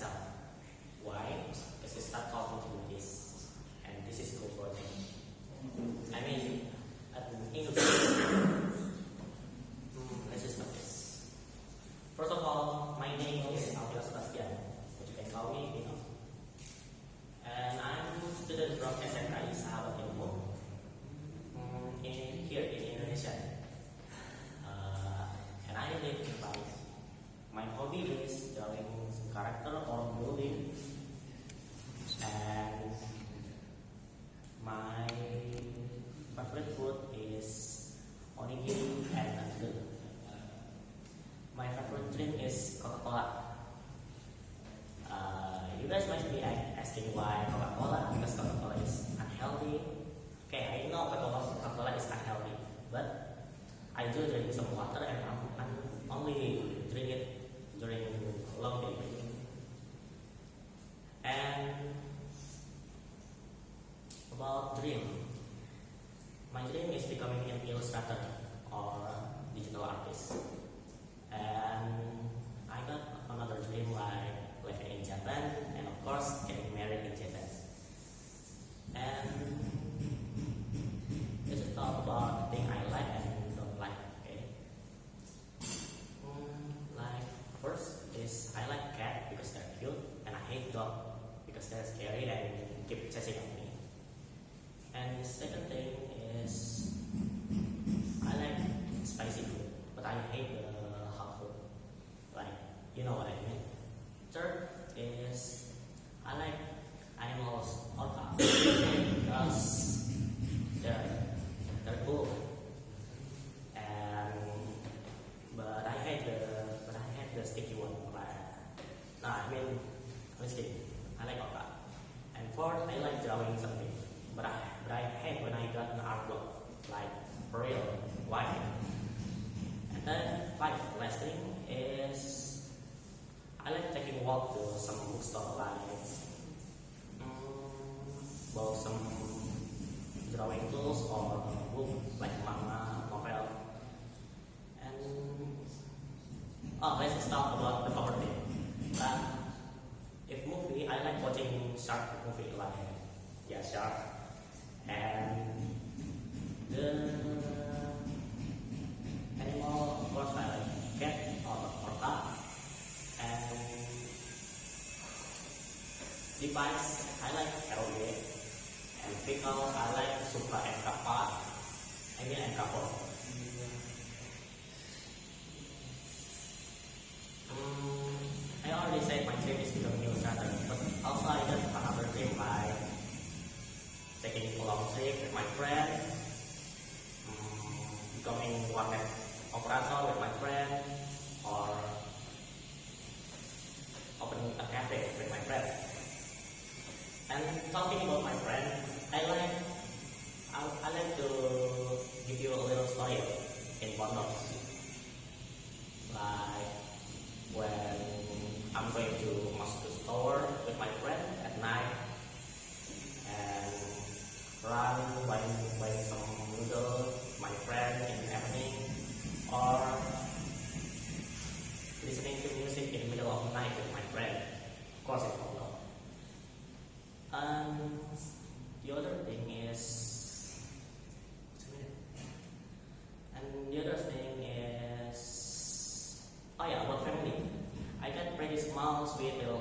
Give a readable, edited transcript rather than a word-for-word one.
myself. Why? Because you start talking to this, and this is good for them. I mean, English. Let's just start this. First of all, my name is Alvio Sebastian, but you can call me Dino. And I'm a student from SMK Sahabat Ilmu here in Indonesia. And I live in Paris. My hobby is drawing some character or building. And my favorite food is onigiri and noodle. My favorite drink is Coca-Cola. You guys might be asking why Coca-Cola, because Coca-Cola is unhealthy. Okay, I know Coca-Cola is unhealthy, but I do drink some water and I'm only drink it during a long day. And about dream, my dream is becoming an illustrator or digital artist. And I got another dream like living in Japan and of course getting married in Japan. And let's just talk about the thing I like and don't like. Okay. Like first is I like cat because they're cute, and I hate dog because they're scary and keep chasing at me. And the second thing is I like spicy food, but I hate the hot food. Like, you know what I mean. Third is I like animals orca because they're cool. And but I hate the sticky one. I'm just kidding. I like orca. And fourth, I like drawing something, but I hate when I got an art block, like for real. Why? And then last thing is I like taking a walk to some bookstore, like both some drawing tools or book like manga, novel. And let's talk about the favorite thing. If movie, I like watching shark movie, like shark. And the animal, of course, I like cat or orca. And device, I like ROG. And vehicle, I like Supra MK4. I mean MK4. I already said my dream is becoming an illustrator, but also I got another dream by taking a long trip with my friend, becoming one-man operator with my friend, or opening a cafe with my friend. And talking about my friend, I like to give you a little story in one note. Like when I'm going to Moscow store with my friend at night and run buying some noodles, my friend in the evening, or listening to music in the middle of the night with my friend. Of course, it's all love. And the other thing is, about family. I got pretty small, sweet little